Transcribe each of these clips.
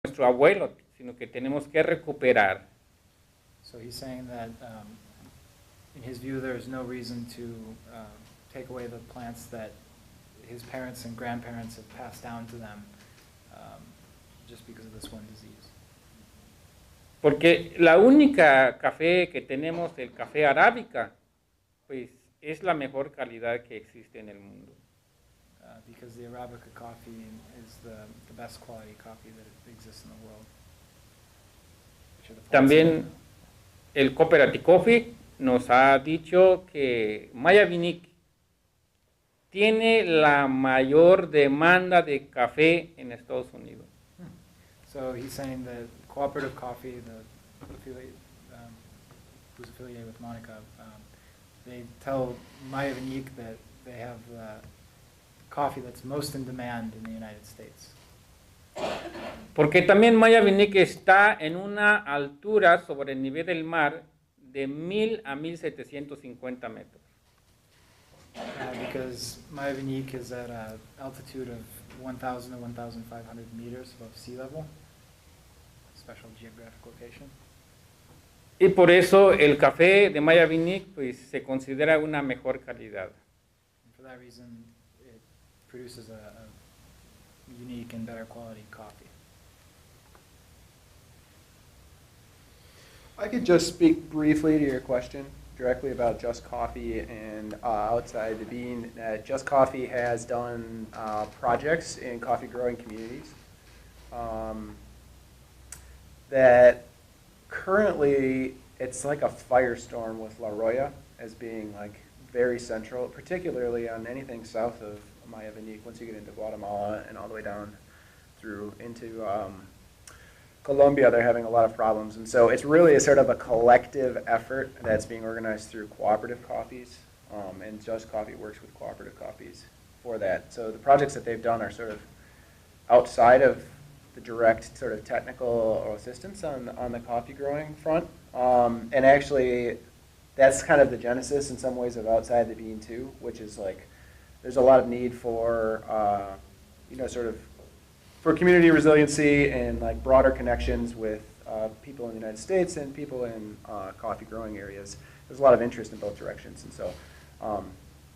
nuestro abuelo, sino que tenemos que recuperar. So he's saying that, in his view, there is no reason to take away the plants that his parents and grandparents have passed down to them just because of this one disease. Porque la única café que tenemos, el café arábica, pues es la mejor calidad que existe en el mundo. Because the Arabica coffee is the best quality coffee that exists in the world. También el Cooperative Coffee nos ha dicho que Maya Vinic tiene la mayor demanda de café en Estados Unidos. So he's saying that Cooperative Coffee, the affiliate, who's affiliated with Monica, they tell Maya Vinic that they have coffee that's most in demand in the United States. Porque también Maya Vinic está en una altura sobre el nivel del mar de 1000 a 1750 metros. Because Maya Vinic is at an altitude of 1,000 to 1,500 meters above sea level, special geographic location. Y por eso el café de Maya Vinic pues, se considera una mejor calidad. And for that reason, it produces a unique and better quality coffee. I could just speak briefly to your question directly about Just Coffee and outside the bean. Just Coffee has done projects in coffee growing communities that currently it's like a firestorm with La Roya as being like very central, particularly on anything south of Maya Vinic. Once you get into Guatemala and all the way down through into Colombia, they're having a lot of problems. And so it's really a sort of a collective effort that's being organized through cooperative coffees. And Just Coffee works with cooperative coffees for that. So the projects that they've done are sort of outside of the direct sort of technical assistance on the coffee growing front. And actually, that's kind of the genesis in some ways of outside the bean too, which is like, there's a lot of need for, sort of for community resiliency and like broader connections with people in the United States and people in coffee growing areas. There's a lot of interest in both directions. And so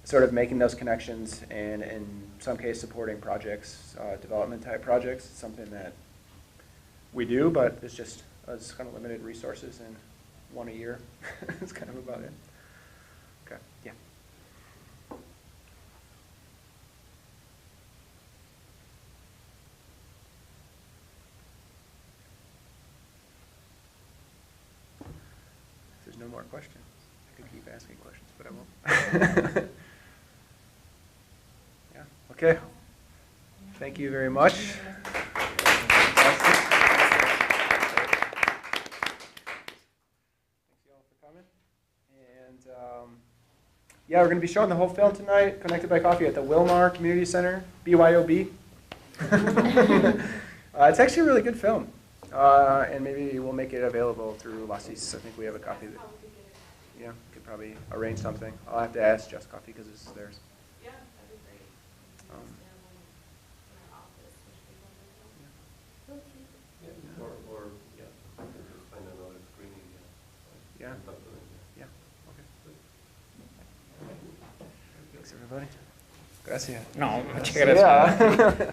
sort of making those connections and in some case supporting projects, development type projects, is something that we do, but it's just it's kind of limited resources and one a year. It's kind of about it. Okay, yeah. If there's no more questions, I could keep asking questions, but I won't. Yeah, okay. Thank you very much. Yeah, we're going to be showing the whole film tonight, Connected by Coffee, at the Wilmar Community Center, BYOB. It's actually a really good film, and maybe we'll make it available through Lasis. I think we have a copy. Yeah, we could probably arrange something. I'll have to ask Just Coffee because this is theirs. Yeah, that'd be great. Find another screening. Yeah. Yeah. Okay. Thanks, everybody. Gracias. No, muchas gracias. Yeah.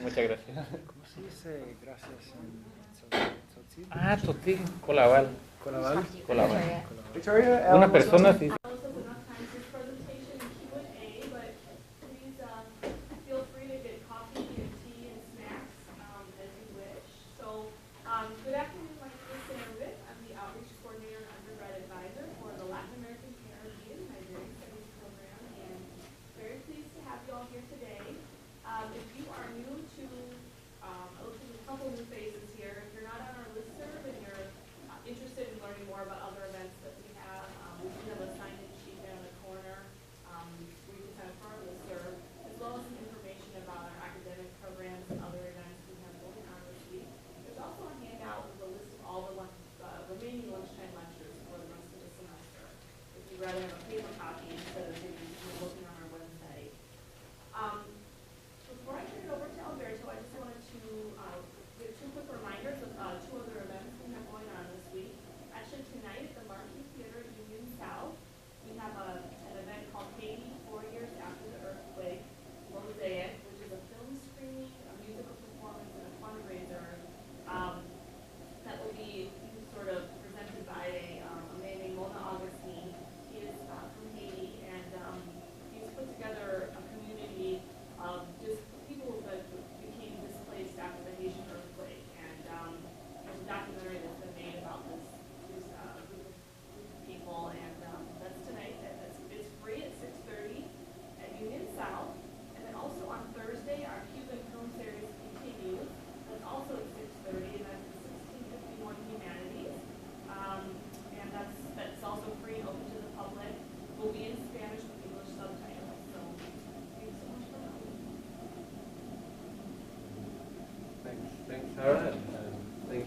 Muchas gracias. ¿Cómo se dice gracias en tzotzil? Ah, Tzotzil, Colabal. ¿Colabal? Colabal. Victoria, Una persona sí. Also, enough time for presentation and Q&A, but please feel free to get coffee and tea and snacks as you wish. So, good afternoon, my name is Sarah Witt. I'm the Outreach Coordinator and Undergrad Advisor for the Latin American Caribbean Nigerian Studies Program, and very pleased to have you all here today. If you are new to, there's a couple new faces here. If you're not on our listserv and you're interested in learning more about other events that we have a sign-in sheet there in the corner where you can sign up for our listserv, as well as some information about our academic programs and other events we have going on this week. There's also a handout with a list of all the remaining lunchtime lectures for the rest of the semester, if you'd rather have a paper copy instead of looking on our website. Before I turn it over to Alberto, I just wanted to give two quick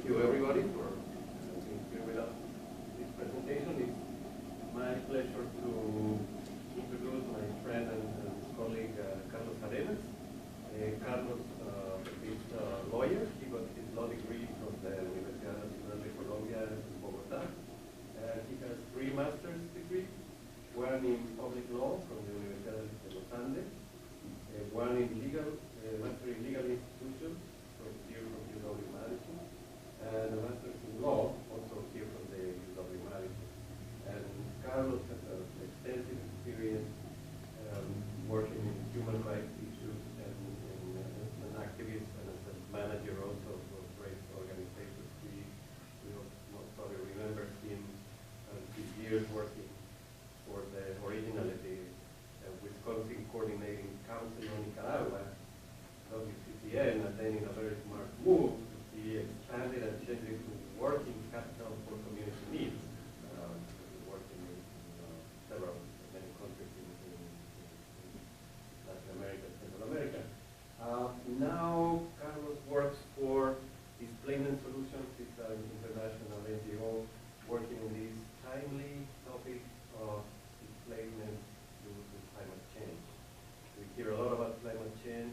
thank you everybody for being here with us. This presentation is my pleasure to introduce my friend and colleague Carlos Arenas. Carlos is a lawyer. He got his law degree from the Universidad Nacional de Colombia in Bogotá. He has 3 master's degrees, one in public law from the Universidad de Los Andes, one in master in legal institutions from UW-Madison, and a master's in law also here from the UW-Madison. And Carlos has an extensive experience working in human rights issues and an activist and as a manager also of great organizations. We most probably remember him and his years working for the originally the Wisconsin Coordinating Council on Nicaragua, WCCN, and then in a very smart move, he expanded and changed it to working capital for community needs. Working in many countries in Latin America, Central America. Now Carlos works for Displacement Solutions. It's an international NGO working in this timely topic of displacement due to climate change. We hear a lot about climate change.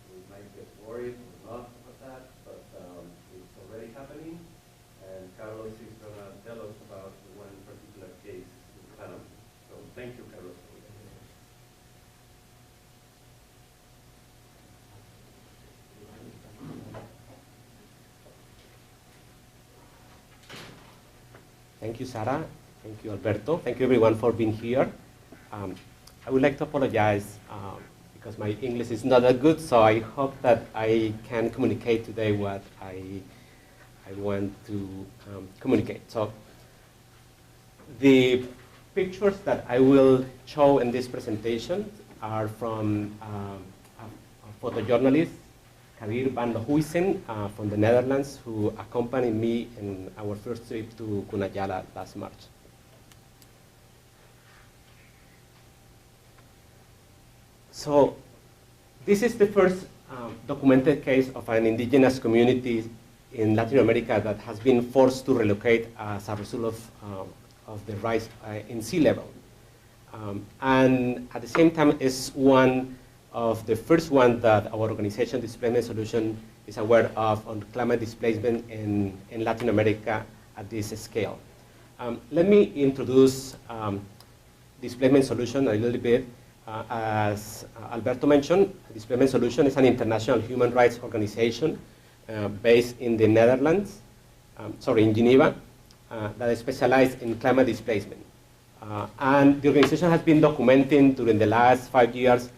We might get worried or not about that, but it's already happening. And Carlos is going to tell us about one particular case in Panama. So thank you, Carlos. Thank you, Sarah. Thank you, Alberto. Thank you, everyone, for being here. I would like to apologize because my English is not that good, so I hope that I can communicate today what I want to communicate. So the pictures that I will show in this presentation are from a photojournalist, Kadir van Lohuisen, from the Netherlands, who accompanied me in our first trip to Kuna last March. So this is the first documented case of an indigenous community in Latin America that has been forced to relocate as a result of the rise in sea level. And at the same time, is one of the first one that our organization, Displacement Solution, is aware of on climate displacement in Latin America at this scale. Let me introduce Displacement Solution a little bit. As Alberto mentioned, Displacement Solution is an international human rights organization based in the Netherlands, in Geneva, that is specialized in climate displacement. And the organization has been documenting during the last 5 years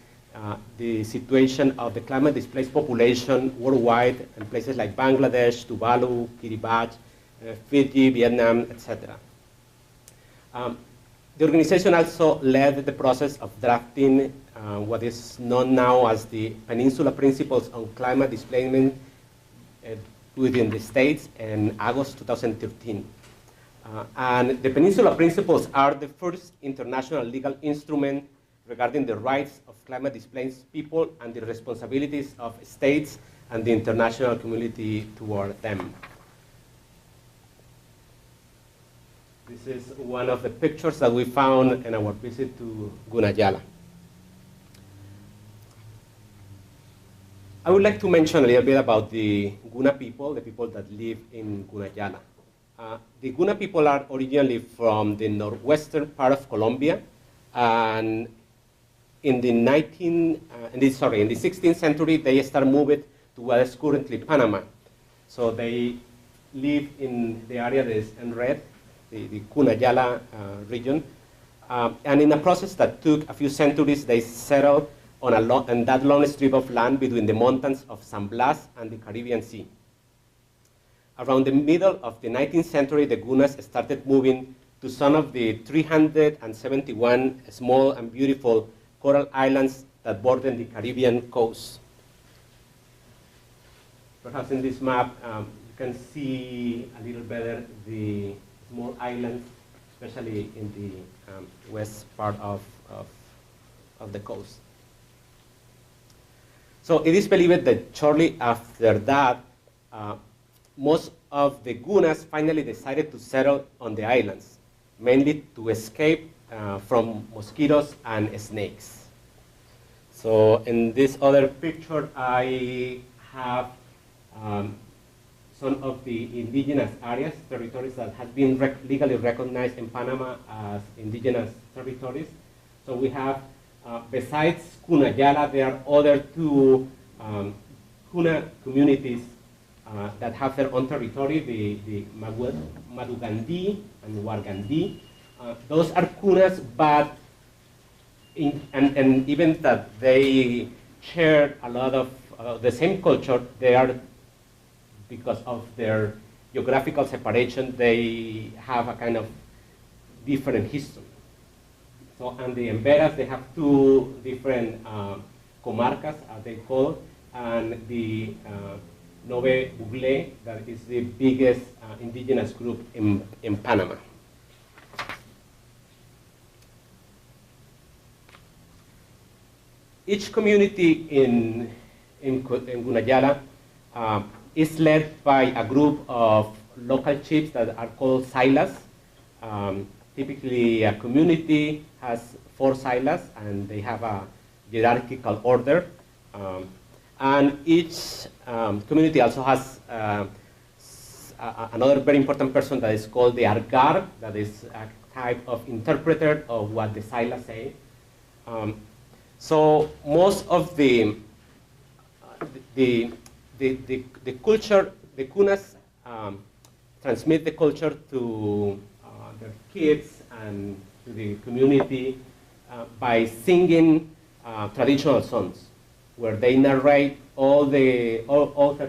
the situation of the climate displaced population worldwide in places like Bangladesh, Tuvalu, Kiribati, Fiji, Vietnam, etc. The organization also led the process of drafting what is known now as the Peninsula Principles on Climate Displacement within the States in August 2013. And the Peninsula Principles are the first international legal instrument regarding the rights of climate displaced people and the responsibilities of states and the international community toward them. This is one of the pictures that we found in our visit to Gunayala. I would like to mention a little bit about the Kuna people, the people that live in Gunayala. The Kuna people are originally from the northwestern part of Colombia, and in the 16th century, they started moving to what is currently Panama. So they live in the area that is in red, the Gunayala region. And in a process that took a few centuries, they settled on that long strip of land between the mountains of San Blas and the Caribbean Sea. Around the middle of the 19th century, the Gunas started moving to some of the 371 small and beautiful coral islands that border the Caribbean coast. Perhaps in this map, you can see a little better the small islands, especially in the west part of the coast. So it is believed that shortly after that, most of the Gunas finally decided to settle on the islands, mainly to escape from mosquitoes and snakes. So in this other picture, I have some of the indigenous areas, territories that have been legally recognized in Panama as indigenous territories. So we have, besides Cunayala, there are other two Kuna communities that have their own territory, the Madugandi and Wargandi. Those are Kunas, but and even that they share a lot of the same culture, they are, because of their geographical separation, they have a kind of different history. So, and the Emberas, they have two different comarcas, as they call it, and the Nove Bugle, that is the biggest indigenous group in Panama. Each community in Cunayala is led by a group of local chiefs that are called silas. Typically, a community has 4 silas, and they have a hierarchical order. And each community also has another very important person that is called the argar, that is a type of interpreter of what the silas say. So most of the culture, the Kunas transmit the culture to their kids and to the community by singing traditional songs, where they narrate all their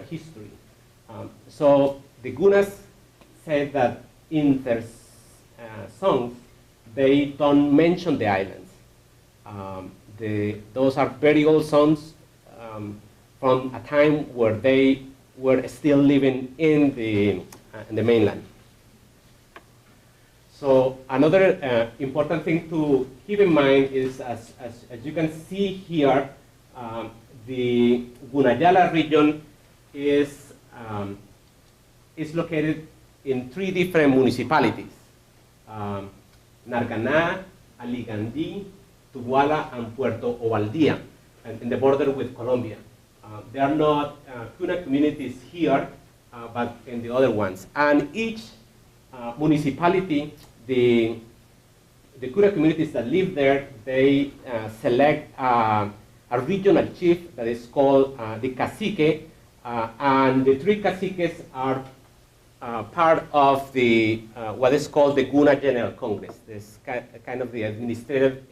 history. So the Gunas say that in their songs, they don't mention the islands. Those are very old songs from a time where they were still living in the mainland. So another important thing to keep in mind is, as you can see here, the Cunayala region is located in 3 different municipalities: Narganá, Aligandí, Tubuala, and Puerto Ovaldía, and in the border with Colombia. There are not Kuna communities here, but in the other ones. And each municipality, the Kuna communities that live there, they select a regional chief that is called the cacique, and the 3 caciques are part of the what is called the Kuna General Congress. This kind of the administrative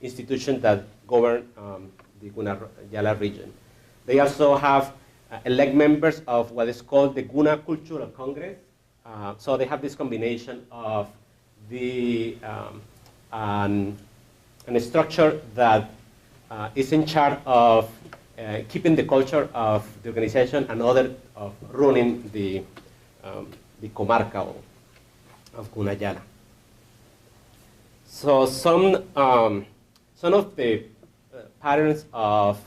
institution that govern the Cunayala region. They also have elect members of what is called the Kuna Cultural Congress. So they have this combination of the a structure that is in charge of keeping the culture of the organization, and other of running the comarca of Cunayala. So some of the patterns of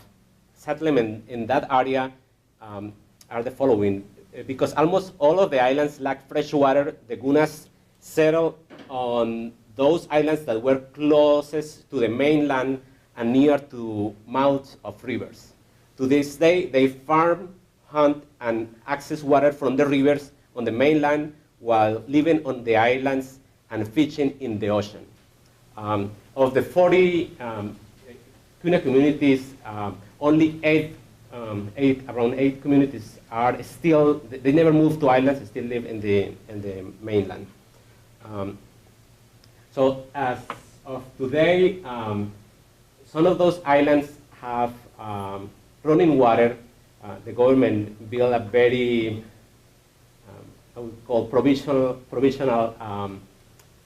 settlement in that area are the following. Because almost all of the islands lack fresh water, the Gunas settled on those islands that were closest to the mainland and near to mouths of rivers. To this day, they farm, hunt, and access water from the rivers on the mainland while living on the islands and fishing in the ocean. Of the 40 Kuna communities, only around eight communities are still, they never moved to islands, they still live in the mainland. So as of today, some of those islands have running water. The government built a very, I would call provisional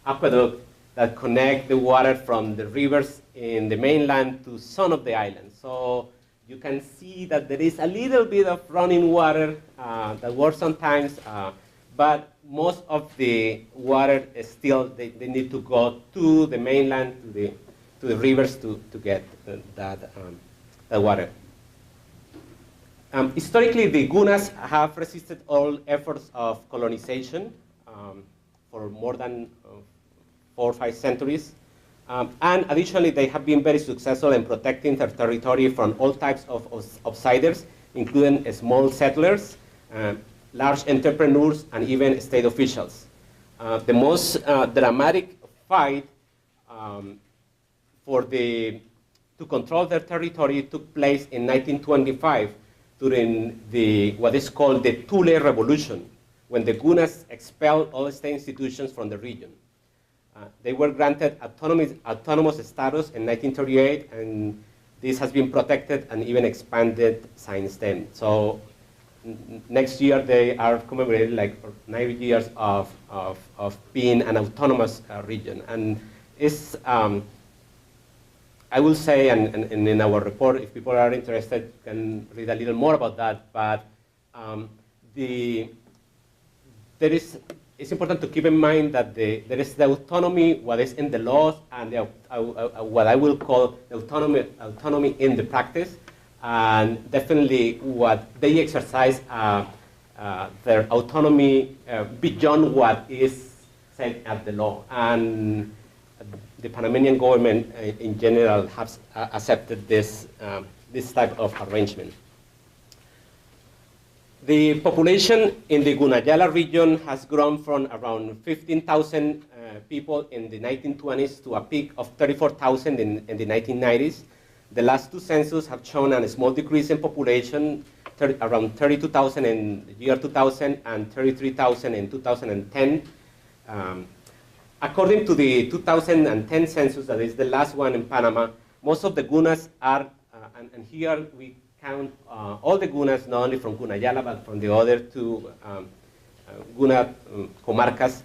aqueduct that connect the water from the rivers in the mainland to some of the islands. So you can see that there is a little bit of running water that works sometimes, but most of the water is still, they need to go to the mainland, to the rivers to get that water. Historically, the Gunas have resisted all efforts of colonization for more than 4 or 5 centuries. And additionally, they have been very successful in protecting their territory from all types of outsiders, including small settlers, large entrepreneurs, and even state officials. The most dramatic fight to control their territory took place in 1925 during what is called the Thule Revolution, when the Gunas expelled all state institutions from the region. They were granted autonomous status in 1938, and this has been protected and even expanded since then. So next year they are commemorating like 9 years of being an autonomous region. And it's, I will say, and in our report, if people are interested, you can read a little more about that, but it's important to keep in mind that there is the autonomy, what is in the laws, and what I will call autonomy in the practice, and definitely what they exercise their autonomy beyond what is said at the law. And the Panamanian government in general has accepted this type of arrangement. The population in the Gunayala region has grown from around 15,000 people in the 1920s to a peak of 34,000 in the 1990s. The last 2 censuses have shown a small decrease in population, around 32,000 in the year 2000 and 33,000 in 2010. According to the 2010 census, that is the last one in Panama, most of the Gunas are, and here we count all the Gunas, not only from Gunayala, but from the other 2 Guna comarcas.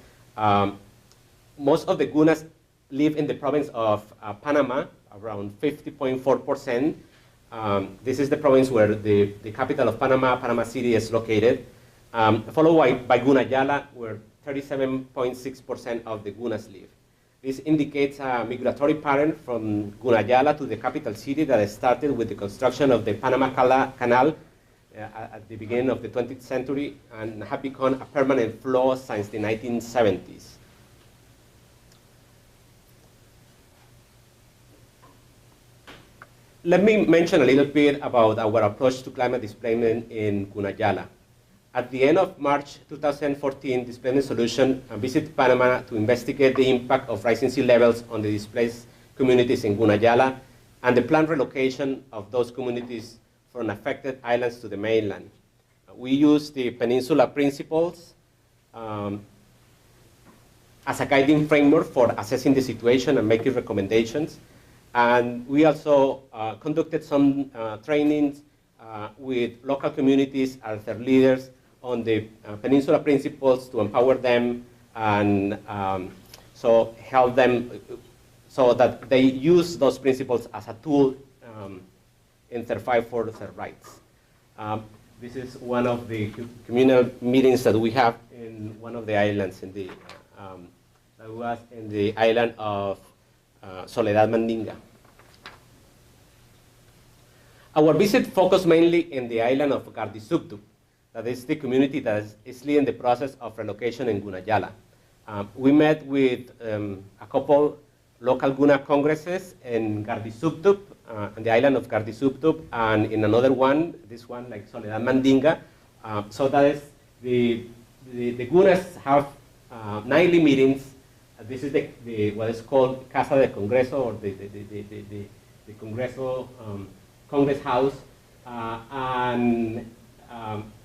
Most of the Gunas live in the province of Panama, around 50.4%. This is the province where the capital of Panama, Panama City, is located, followed by Gunayala, where 37.6% of the Gunas live. This indicates a migratory pattern from Gunayala to the capital city that started with the construction of the Panama Canal at the beginning of the 20th century and have become a permanent flow since the 1970s. Let me mention a little bit about our approach to climate displacement in Gunayala. At the end of March 2014, Displacement Solution visited Panama to investigate the impact of rising sea levels on the displaced communities in Gunayala and the planned relocation of those communities from affected islands to the mainland. We used the Peninsula principles as a guiding framework for assessing the situation and making recommendations. And we also conducted some trainings with local communities as their leaders on the Peninsula principles to empower them and so help them so that they use those principles as a tool in their fight for their rights. This is one of the communal meetings that we have in one of the islands in the, that was in the island of Soledad Mandinga. Our visit focused mainly in the island of Gardisubdup, that is the community that is leading the process of relocation in Gunayala. We met with a couple local Guna congresses in Gardisubdup, in the island of Gardisubdup, and in another one, this one like Soledad Mandinga. So that is the Gunas have nightly meetings. This is what is called Casa de Congreso, or the Congreso, Congress House,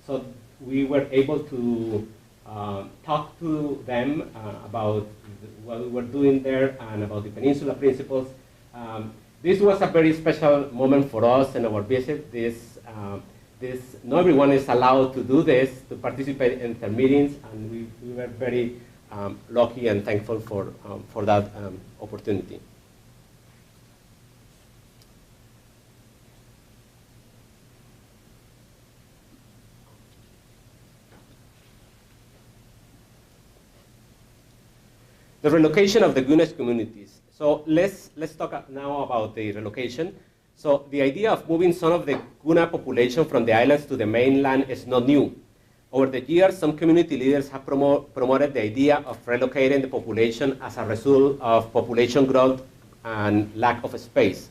so we were able to talk to them about what we were doing there and about the Peninsula principles. This was a very special moment for us in our visit. Not everyone is allowed to do this, to participate in their meetings, and we were very lucky and thankful for that opportunity. The relocation of the Gunas communities. So let's talk now about the relocation. So the idea of moving some of the Kuna population from the islands to the mainland is not new. Over the years, some community leaders have promoted the idea of relocating the population as a result of population growth and lack of space.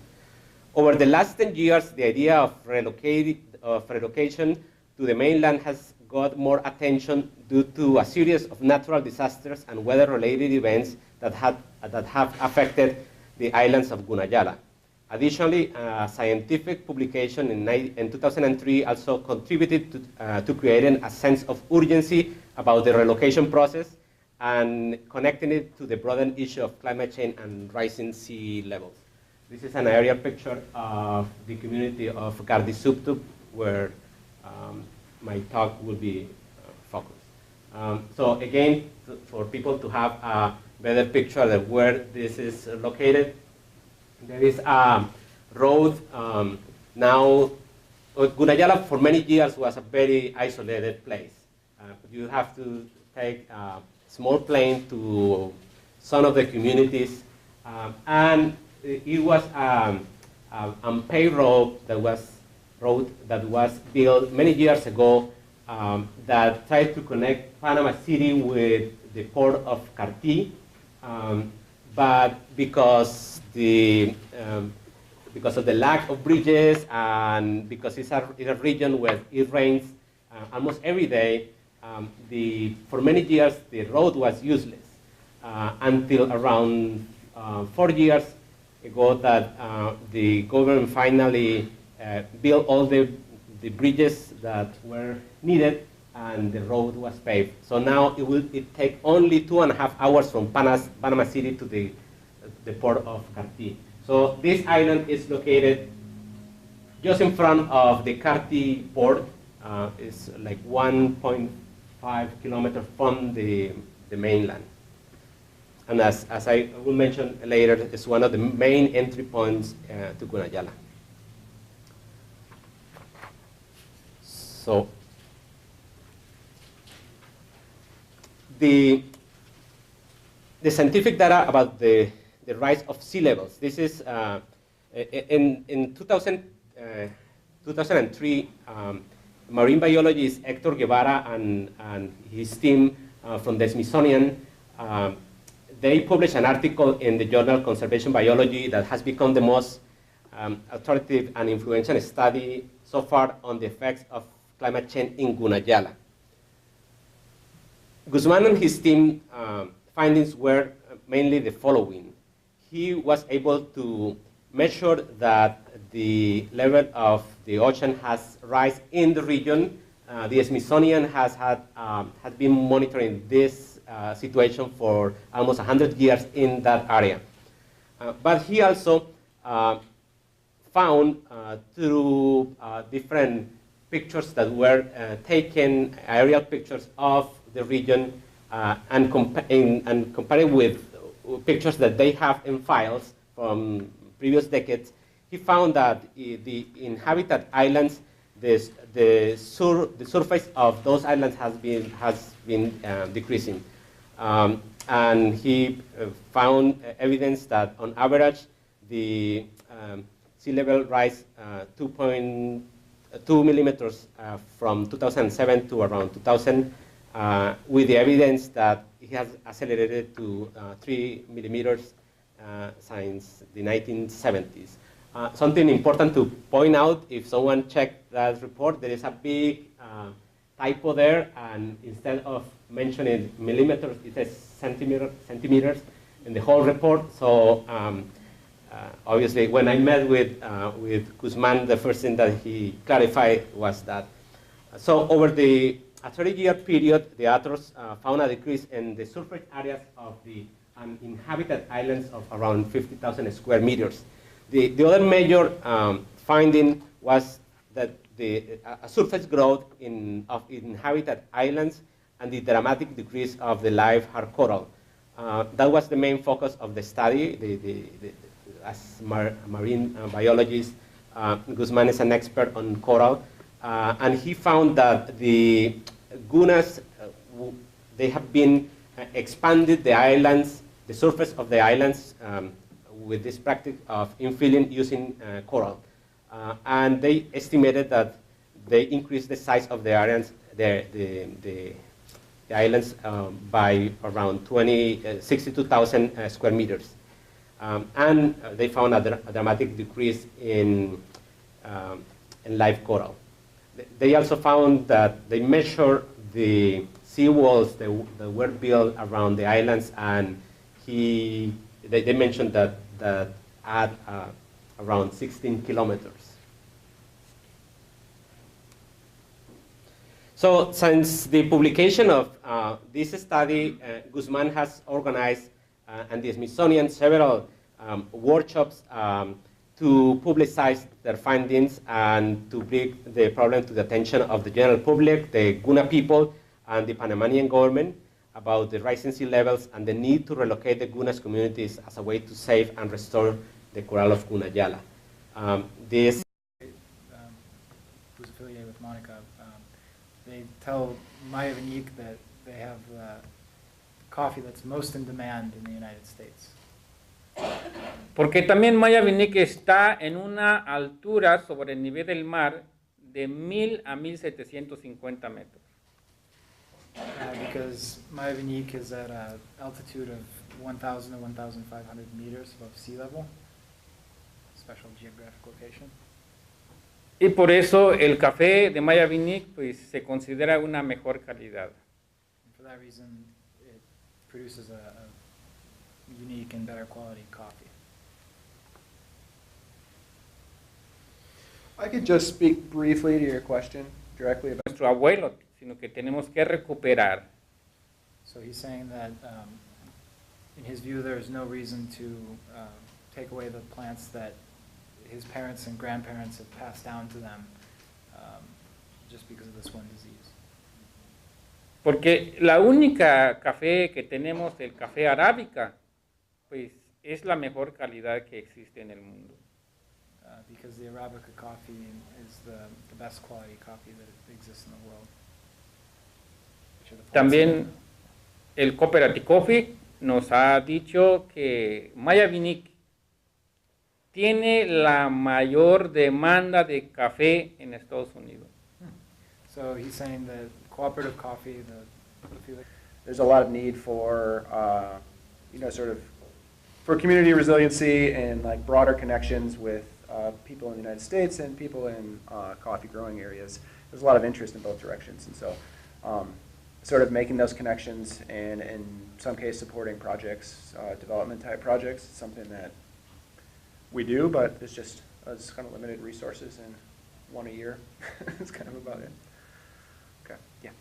Over the last 10 years, the idea of relocation to the mainland has got more attention due to a series of natural disasters and weather-related events that have affected the islands of Gunayala. Additionally, a scientific publication in 2003 also contributed to creating a sense of urgency about the relocation process and connecting it to the broader issue of climate change and rising sea levels. This is an aerial picture of the community of Gardisuptup, where my talk will be focused. So again, for people to have a better picture of where this is located, there is a road now. Gunayala for many years was a very isolated place. You have to take a small plane to some of the communities, and it was a paved road that was built many years ago that tried to connect Panama City with the port of Carti, but because of the lack of bridges and because it's a region where it rains almost every day, for many years the road was useless until around 4 years ago that the government finally built all the bridges that were needed and the road was paved. So now it take only 2.5 hours from Panama City to the port of Carti. So this island is located just in front of the Carti port. It's like 1.5 kilometers from the mainland. And as I will mention later, it's one of the main entry points to Gunayala. So the scientific data about the rise of sea levels. This is in 2003, marine biologist Hector Guevara and his team from the Smithsonian, they published an article in the journal Conservation Biology that has become the most authoritative and influential study so far on the effects of climate change in Gunayala. Guzman and his team findings were mainly the following. He was able to measure that the level of the ocean has rise in the region. The Smithsonian has been monitoring this situation for almost 100 years in that area. But he also found through different pictures that were taken, aerial pictures of the region, and compared with pictures that they have in files from previous decades, he found that the inhabited islands, the surface of those islands has been decreasing. And he found evidence that on average the sea level rise 2.2 millimeters from 2007 to around 2000, with the evidence that it has accelerated to 3 millimeters since the 1970s. Something important to point out, if someone checked that report, there is a big typo there, and instead of mentioning millimeters, it says centimeters in the whole report. So obviously, when I met with Guzman, the first thing that he clarified was that. So over a 30-year period, the authors found a decrease in the surface areas of the uninhabited islands of around 50,000 square meters. The other major finding was that a surface growth of inhabited islands and the dramatic decrease of the live hard coral. That was the main focus of the study. As marine biologist, Guzman is an expert on coral, and he found that the Gunas, they have been expanded the islands, the surface of the islands with this practice of infilling using coral. And they estimated that they increased the size of the islands, the islands by around 62,000 square meters. And they found a dramatic decrease in live coral. They also found that they measured the seawalls that were built around the islands, and they mentioned that at around 16 kilometers. So since the publication of this study, Guzman has organized and the Smithsonian several workshops to publicize their findings and to bring the problem to the attention of the general public, the Kuna people, and the Panamanian government about the rising sea levels and the need to relocate the Gunas communities as a way to save and restore the coral of Cunayala. This who's affiliated with Monica, they tell Maya Vinic that they have coffee that's most in demand in the United States. Porque también Maya Vinic está en una altura sobre el nivel del mar de 1000 a 1750 metros. Because Maya Vinic is at an altitude of 1,000 to 1,500 meters above sea level, special geographic location. Y por eso el café de Maya Vinic pues, se considera una mejor calidad. And for that reason, it produces a unique and better quality coffee. I could just speak briefly to your question directly about. Nuestro abuelo, sino que tenemos que recuperar. So he's saying that, in his view, there is no reason to take away the plants that his parents and grandparents have passed down to them just because of this one disease. Porque la única café que tenemos, el café arábica, pues es la mejor calidad que existe en el mundo. Because the Arabica coffee is the best quality coffee that exists in the world. También el Cooperative Coffee nos ha dicho que Maya Vinic tiene la mayor demanda de café en Estados Unidos. So he's saying that cooperative coffee, There's a lot of need for, sort of, for community resiliency and like broader connections with people in the United States and people in coffee growing areas. There's a lot of interest in both directions, and so sort of making those connections and in some cases supporting projects, development type projects, is something that we do, but it's just it's kind of limited resources and one a year. That's kind of about it. Okay, yeah.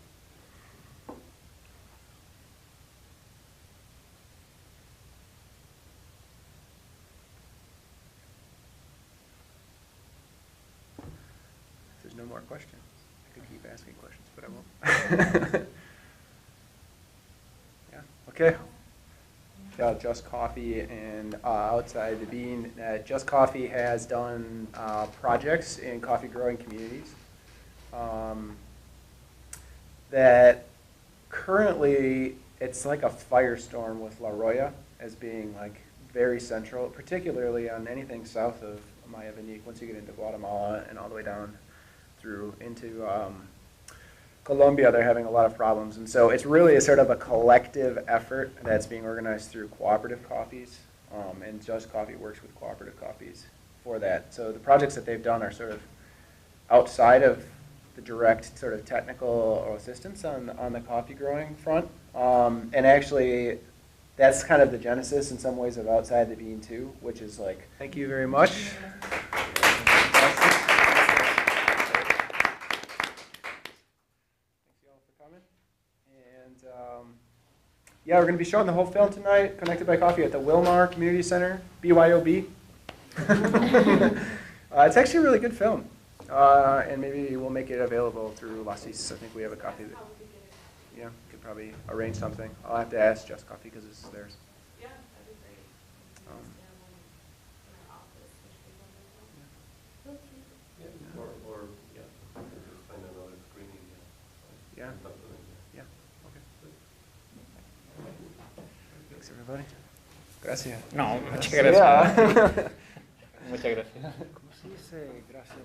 If there's no more questions, I could keep asking questions, but I won't. Yeah, okay. Just Coffee, and outside the bean, Just Coffee has done projects in coffee growing communities that currently it's like a firestorm with La Roya as being like very central, particularly on anything south of Maya Vinic. Once you get into Guatemala and all the way down through into Colombia, they're having a lot of problems. And so it's really a sort of a collective effort that's being organized through cooperative coffees. And Just Coffee works with cooperative coffees for that. So the projects that they've done are sort of outside of the direct sort of technical assistance on the coffee growing front. And actually, that's kind of the genesis in some ways of Outside the Bean too, which is like, thank you very much. Yeah, we're going to be showing the whole film tonight, Connected by Coffee, at the Wilmar Community Center, BYOB. It's actually a really good film, and maybe we'll make it available through Lasis. I think we have a copy. Yeah, we could probably arrange something. I'll have to ask Just Coffee because this is theirs. Yeah, that'd be great. Or just find another screening. Yeah. Yeah. Okay. Thanks, everybody. Gracias. No, muchas gracias. Yeah. Muchas gracias. Sí, gracias.